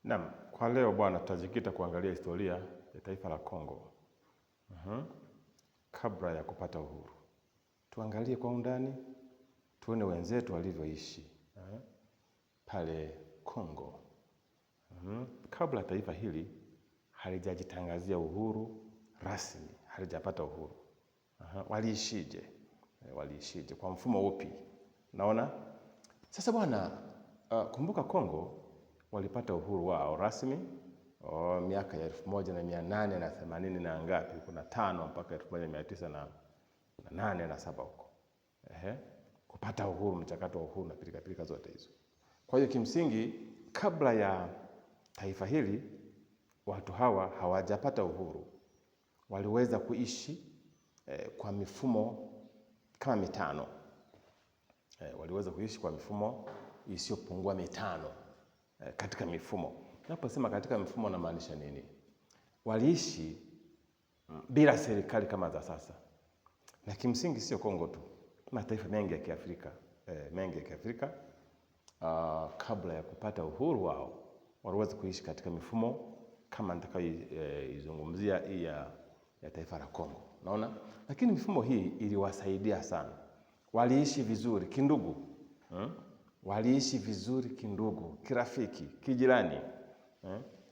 Naam, kwa leo bwana tutajikita kuangalia historia ya taifa la Kongo. Kabla ya kupata uhuru. Tuangalie kwa undani, tuone wenzetu walivyoishi pale Kongo. Kabla taifa hili halijajitangazia uhuru rasmi, halijapata uhuru. Waliishije? Waliishije? Kwa mfumo upi? Naona? Sasa bwana, kumbuka Kongo walipata uhuru wao rasmi miaka ya 1880 na ngapi, kuna 5 mpaka 1908 na 7 huko. Kupata uhuru, mchakato wa uhuru na pilika zote hizo. Kwa hiyo kimsingi kabla ya taifa hili watu hawa hawajapata uhuru. Waliweza kuishi kwa mifumo kama 5. Waliweza kuishi kwa mifumo isiyopungua 5 katika mifumo. Naposema katika mifumo na maanisha nini? Waliishi bila serikali kama za sasa. Na kimsingi sio Kongo tu, mataifa mengi ya Kiafrika kabla ya kupata uhuru wao waliweza kuishi katika mifumo kama nitakayoizungumzia hii ya taifa la Kongo. Naona? Lakini mifumo hii iliwasaidia sana. Waliishi vizuri kindugu. Waliishi vizuri kindugu, kirafiki, kijirani.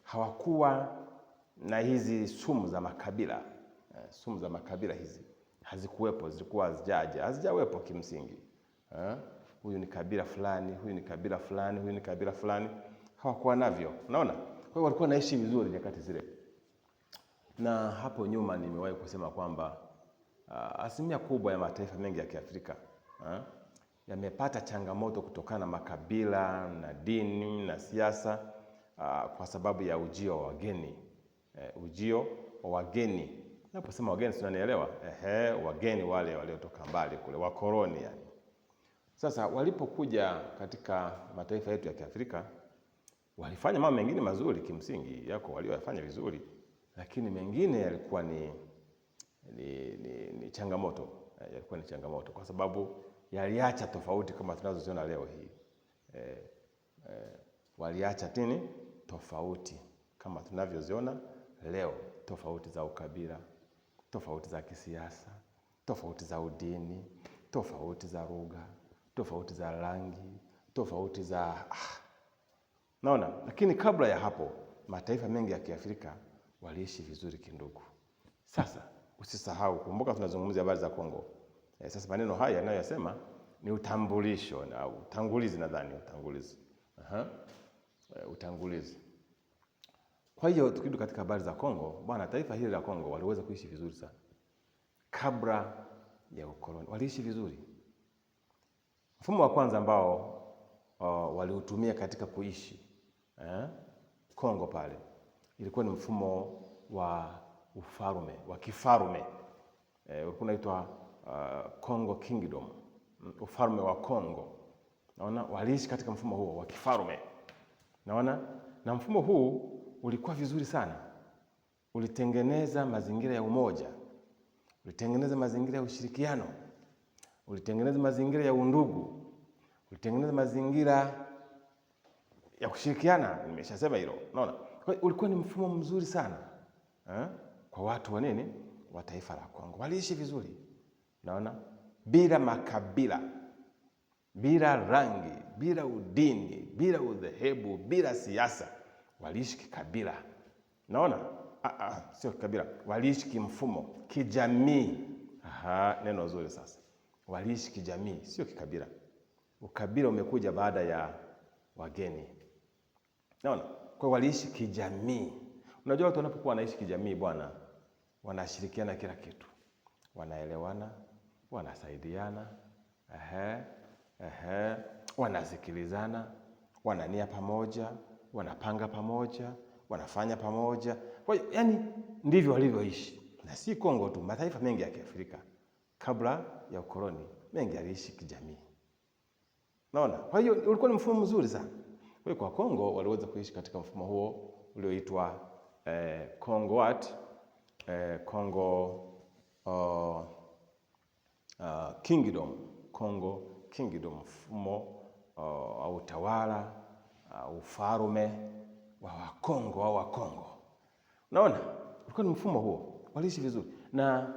Hawakuwa na hizi sumu za makabila. Sumu za makabila hizi hazikuwepo, zilikuwa hazijawepo kimsingi. Huyu ni kabila fulani, huyu ni kabila fulani, huyu ni kabila fulani. Hawakuwa navyo. Unaona? Kwa hiyo walikuwa naishi vizuri nyakati zile. Na hapo nyuma nimewahi kusema kwamba asilimia kubwa ya mataifa mengi ya Kiafrika yamepata changamoto kutokana na makabila na dini na siasa kwa sababu ya ujio wa wageni. Ujio wa wageni. Naposema wageni tunanielewa? Wageni wale waliotoka mbali kule, wakoloni yani. Sasa walipokuja katika mataifa yetu ya Kiafrika walifanya mambo mengine mazuri kimsingi, yako waliyofanya vizuri, lakini mengine yalikuwa ni changamoto. Yalikuwa ni changamoto kwa sababu yaliacha tofauti kama tunazoziona leo hii. Waliacha tofauti kama tunavyoziona leo, tofauti za ukabila, tofauti za kisiasa, tofauti za udini, tofauti za lugha, tofauti za rangi, tofauti za naona. Lakini kabla ya hapo mataifa mengi ya Kiafrika waliishi vizuri kindugu. Sasa usisahau, kumbuka tunazungumzia habari za Kongo. Sasa maneno haya yanayosema ni utambulisho na utangulizi, nadhani utangulizi. Utangulizi. Kwa hiyo tukirudi katika habari za Kongo, bwana, taifa hili la Kongo waliweza kuishi vizuri sana. Kabla ya ukoloni waliishi vizuri. Mfumo wa kwanza ambao waliutumia katika kuishi Kongo pale ilikuwa ni mfumo wa ufalme, wa kifalme. Ulikuwa unaitwa Congo Kingdom, ufalme wa Kongo. Naona waliishi katika mfumo huo wa kifalme. Naona, na mfumo huu ulikuwa vizuri sana. Ulitengeneza mazingira ya umoja, ulitengeneza mazingira ya ushirikiano, ulitengeneza mazingira ya undugu, ulitengeneza mazingira ya kushirikiana. Nimeshasema hilo. Unaona? Kwa hiyo ulikuwa ni mfumo mzuri sana kwa watu wa nini? Wa taifa la Kongo. Waliishi vizuri. Naona? Bila makabila, bila rangi, bila udini, bila udhehebu, bila siasa. Waliishi kikabila. Naona? Sio kikabila. Waliishi kimfumo, kijamii. Neno zuri sasa. Waliishi kijamii, sio kikabila. Ukabila umekuja baada ya wageni. Naona? Kwa waliishi kijamii. Unajua watu wanapokuwa wanaishi kijamii bwana, wanashirikiana kila kitu. Wanaelewana, wanasaidiana, wanasikilizana, wanania pamoja, wanapanga pamoja, wanafanya pamoja. Kwa hiyo yani ndivyo walivyoishi. Na si Kongo tu, mataifa mengi ya Kiafrika kabla ya ukoloni mengi yaliishi kijamii. Naona? Kwa hiyo ulikuwa ni mfumo mzuri sana. Kwa hiyo kwa Kongo waliweza kuishi katika mfumo huo ulioitwa Congo what? Congo Kingdom. Congo Kingdom, mfumo au utawala, ufalme wa Wakongo au Wakongo. Unaona, ulikuwa ni mfumo huo, waliishi vizuri. Na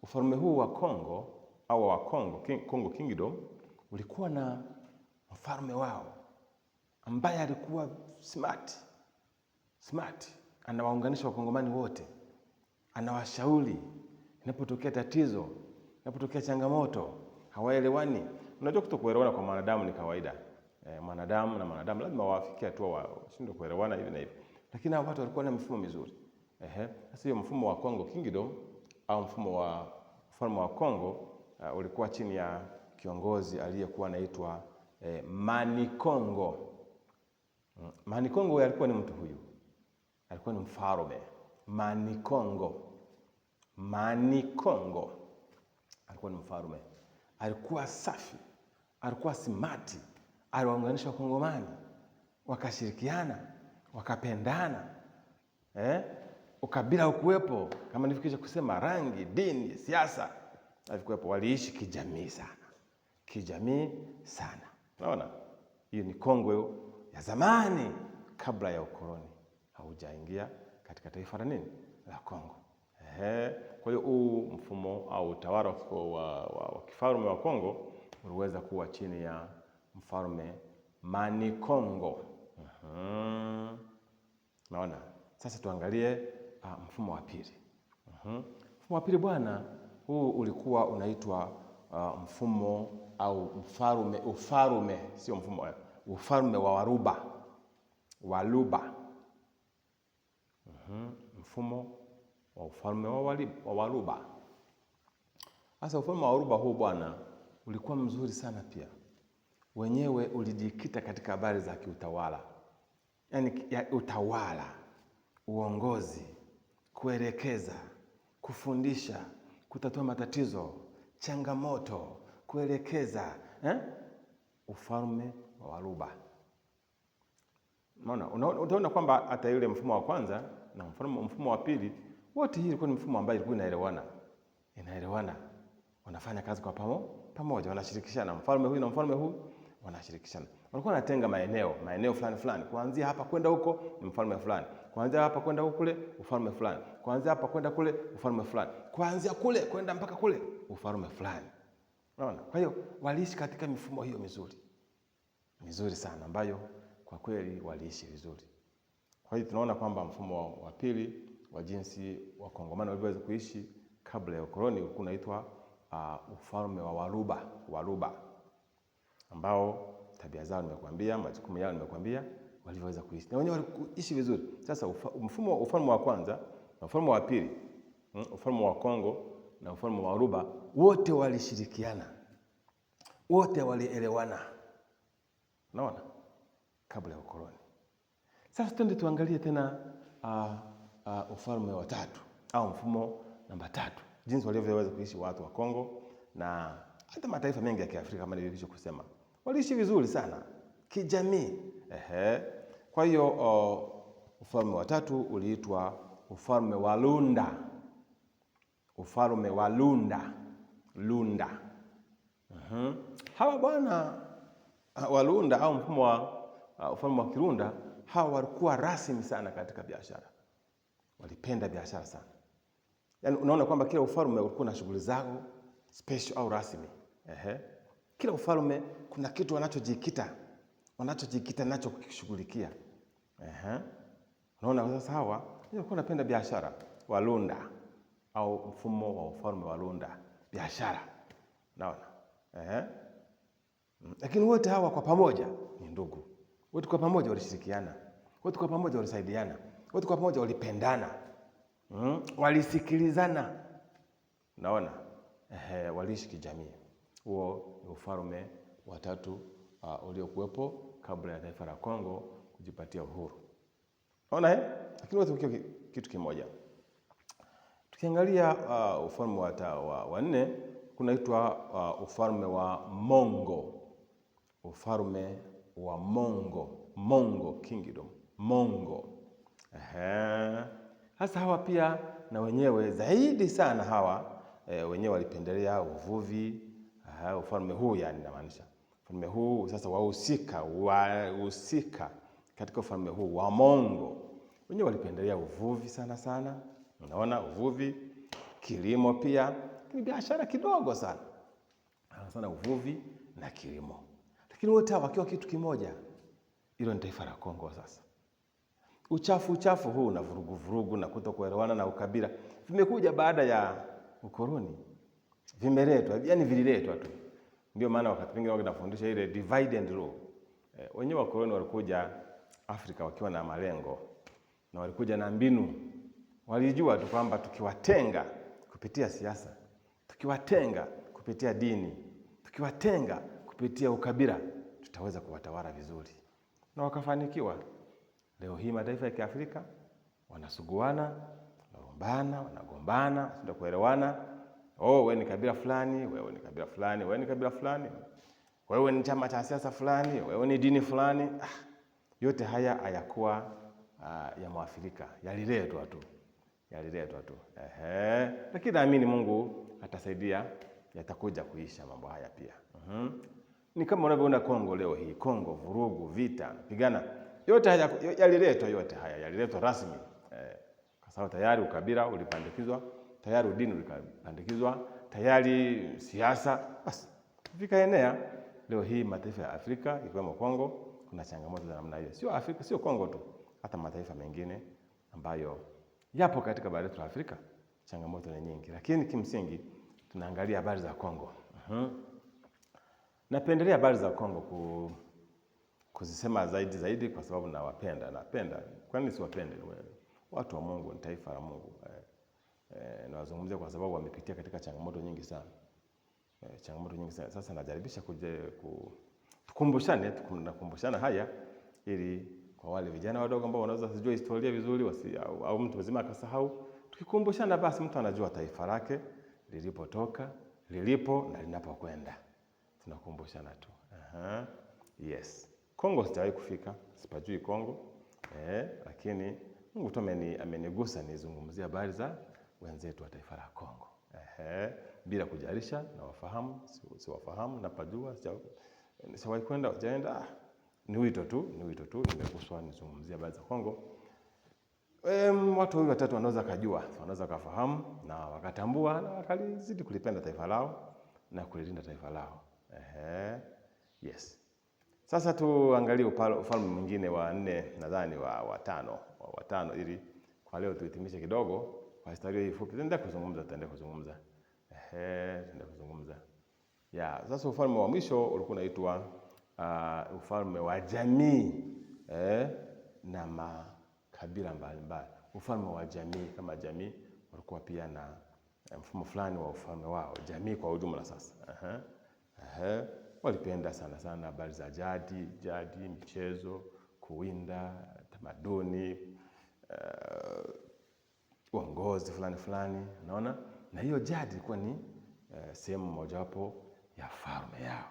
ufalme huu wa Kongo au wa Kongo Kingdom ulikuwa na mfalme wao ambaye alikuwa smart, anawaunganisha Wakongomani wote, anawashauri inapotokea tatizo, inapotokea changamoto, hawaelewani. Unajua kutokuelewana kwa mwanadamu ni kawaida. Mwanadamu na mwanadamu lazima wafikie tu washindwe kuelewana hivi na hivi. Lakini hao watu walikuwa na mifumo mizuri. Sasa hiyo mfumo wa Kongo Kingdom au mfumo wa ufalme wa Kongo ulikuwa chini ya kiongozi aliyekuwa anaitwa Manikongo. Manikongo alikuwa ni mtu huyu. Alikuwa ni mfalme. Manikongo alikuwa ni mfalme. Alikuwa safi, alikuwa smart, aliwaunganisha Wakongomani, wakashirikiana, wakapendana. Ukabila ukuwepo, kama nilivyokuja kusema, rangi, dini, siasa havikuwepo. Waliishi kijamii sana. Unaona, hiyo ni Kongo ya zamani, kabla ya ukoloni haujaingia katika taifa la nini la Kongo. Kwa hiyo huu mfumo au utawala wa kifalme wa Kongo uliweza kuwa chini ya mfalme Manikongo. Naona sasa tuangalie mfumo wa pili. Mfumo wa pili bwana, huu ulikuwa unaitwa mfumo au ufalme, sio mfumo, ufalme wa Waluba. Mfumo wa ufalme wa Waluba. Sasa ufalme wa Waluba huu bwana ulikuwa mzuri sana pia. Wenyewe ulijikita katika habari za kiutawala. Yaani utawala, uongozi, kuelekeza, kufundisha, kutatua matatizo, changamoto, kuelekeza. Ufalme wa Waluba. Utaona kwamba hata yule mfumo wa kwanza na mfumo wa pili wote hii ilikuwa ni mfumo ambayo ilikuwa inaelewana. Wanafanya kazi kwa pamoja, wanashirikishana. Mfalme huyu na mfalme huyu wanashirikishana. Walikuwa wanatenga maeneo fulani. Kuanzia hapa kwenda huko ni mfalme fulani. Kuanzia hapa kwenda huko kule ufalme fulani. Kuanzia hapa kwenda kule ufalme fulani. Kuanzia kule kwenda mpaka kule ufalme fulani. Unaona? Kwa hiyo waliishi katika mifumo hiyo mizuri sana ambayo kwa kweli waliishi vizuri. Kwa hiyo tunaona kwamba mfumo wa pili wa jinsi Wakongomani waliweza kuishi kabla ya ukoloni ulikuwa unaitwa ufalme wa Waluba, ambao tabia zao nimekuambia, majukumu yao nimekuambia, waliweza kuishi na wenyewe waliishi vizuri. Sasa ufalme wa kwanza na ufalme wa pili, ufalme wa Kongo na ufalme wa Waluba, wote walishirikiana, wote walielewana. Unaona? Kabla ya ukoloni. Sasa twende tuangalie tena ufalme wa tatu au mfumo namba 3, jinsi walivyoweza kuishi watu wa Kongo na hata mataifa mengi ya Kiafrika. Kama nilivyo kusema, waliishi vizuri sana kijamii. Kwa hiyo ufalme wa tatu uliitwa ufalme wa Lunda. Ufalme wa Lunda. Hawa bwana Walunda au ufalme wa Kirunda, hawa walikuwa rasmi sana katika biashara. Walipenda biashara sana. Yaani unaona kwamba kila ufalme ulikuwa na shughuli zao special au rasmi. Kila ufalme kuna kitu wanachojikita nacho kukishughulikia. Unaona sasa hawa walikuwa wanapenda biashara. Walunda au mfumo wa ufalme wa Lunda, biashara. Unaona? Lakini wote hawa kwa pamoja ni ndugu. Wote kwa pamoja walishirikiana. Wote kwa pamoja walisaidiana. Wote kwa pamoja walipendana. Walisikilizana. Unaona? Waliishi kijamii. Huo ni ufalme wa tatu uliokuwepo kabla ya taifa la Kongo kujipatia uhuru. Unaona Lakini wote wakiwa kitu kimoja. Tukiangalia ufalme wa 4 kunaitwa ufalme wa Mongo. Ufalme wa Mongo Kingdom. Hasa hawa pia na wenyewe zaidi sana hawa wenyewe walipendelea uvuvi. Ufalme huu yani namaanisha. Ufalme huu sasa wahusika katika ufalme huu wa Mongo, wenyewe walipendelea uvuvi sana sana. Unaona, uvuvi, kilimo pia, lakini biashara kidogo sana. Sana uvuvi na kilimo. Lakini wote wakiwa kitu kimoja. Hilo ni taifa la Kongo sasa. Uchafu huu na vurugu na kutokuelewana na ukabila vimekuja baada ya ukoloni. Vimeletwa, yani vililetwa tu. Ndio maana wakati mwingine wanafundisha ile divide and rule. Wenyewe wakoloni walikuja Afrika wakiwa na malengo na walikuja na mbinu. Walijua tu kwamba tukiwatenga kupitia siasa, tukiwatenga kupitia dini, tukiwatenga kupitia ukabila, tutaweza kuwatawala vizuri. Na wakafanikiwa. Leo hii mataifa ya Kiafrika wanasuguana, wanagombana, sio kuelewana. Wewe ni kabila fulani, wewe ni kabila fulani, wewe ni kabila fulani. Wewe ni chama cha siasa fulani, wewe ni dini fulani. Yote haya hayakuwa ya Mwafrika, yaliletwa tu. Lakini naamini Mungu atasaidia, yatakuja kuisha mambo haya pia. Ni kama unavyoona Kongo leo hii, Kongo vurugu, vita, pigana. Yote haya yaliletwa rasmi. Kwa sababu tayari ukabila ulipandikizwa, tayari udini ulipandikizwa, tayari siasa, basi vikaenea. Leo hii mataifa ya Afrika ikiwemo Kongo kuna changamoto za namna hiyo. Sio Afrika, sio Kongo tu, hata mataifa mengine ambayo yapo katika bara letu la Afrika, changamoto ni nyingi. Lakini kimsingi tunaangalia habari za Kongo. Napendelea habari za Kongo kuzisema zaidi kwa sababu napenda. Kwani siwapende? Watu wa Mungu ni taifa la Mungu. Nawazungumzia kwa sababu wamepitia katika changamoto nyingi sana. Sasa najaribisha tukumbushane haya ili kwa wale vijana wadogo ambao wanaweza kujua historia vizuri au mtu mzima akasahau, tukikumbushana basi mtu anajua taifa lake lilipotoka, lilipo na linapokwenda. Tunakumbushana tu. Yes. Kongo sijawahi kufika, sipajui Kongo. Lakini Mungu tu amenigusa nizungumzie habari za wenzetu wa taifa la Kongo. Bila kujalisha na wafahamu, siwafahamu, napajua, sijawahi kwenda, sijaenda. Ni wito tu, nimeguswa nizungumzie habari za Kongo. Watu wawili watatu wanaweza kujua, wanaweza kufahamu na wakatambua na wakalizidi kulipenda taifa lao na kulilinda taifa lao. Yes. Sasa tuangalie ufalme mwingine wa 4, nadhani wa 5 ili kwa leo tuhitimishe kidogo kwa historia hii fupi. Tutaenda kuzungumza. Sasa ufalme wa mwisho ulikuwa unaitwa ufalme wa jamii na makabila mbalimbali. Ufalme wa jamii, kama jamii walikuwa pia na mfumo fulani wa ufalme wao, jamii kwa ujumla. Sasa walipenda sana habari za jadi, michezo, kuwinda, tamaduni, uongozi fulani, unaona? Na hiyo jadi ilikuwa ni sehemu mojawapo ya falme yao.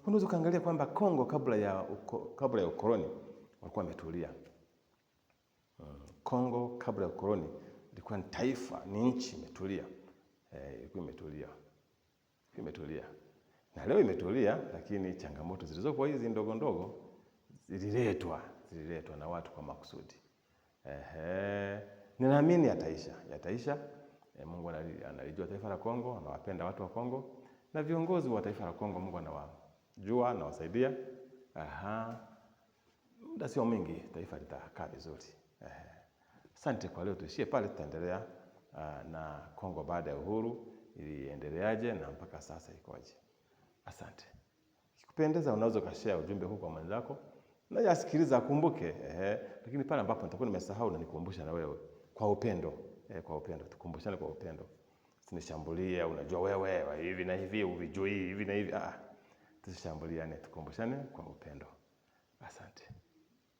Unaweza kaangalia kwamba Kongo kabla ya ukoloni walikuwa wametulia. Kongo kabla ya ukoloni ilikuwa ni taifa, ni nchi imetulia. Ilikuwa imetulia. Na leo imetulia, lakini changamoto zilizokuwa hizi ndogo zililetwa na watu kwa makusudi. Ninaamini yataisha. Mungu analijua taifa la Kongo, anawapenda watu wa Kongo, na viongozi wa taifa la Kongo Mungu anawajua, anawasaidia. Muda sio mwingi taifa litakaa vizuri. Asante kwa leo, tuishie pale, tutaendelea na Kongo baada ya uhuru iliendeleaje na mpaka sasa ikoje. Asante. Ikikupendeza unaweza kushare ujumbe huu kwa mwenzako na yasikiliza akumbuke. Lakini pale ambapo nitakuwa nimesahau na nikukumbusha na wewe kwa upendo. Kwa upendo, tukumbushane kwa upendo. Usinishambulie, unajua wewe hivi na hivi, uvijui hivi na hivi. Tusishambuliane, tukumbushane kwa upendo. Asante.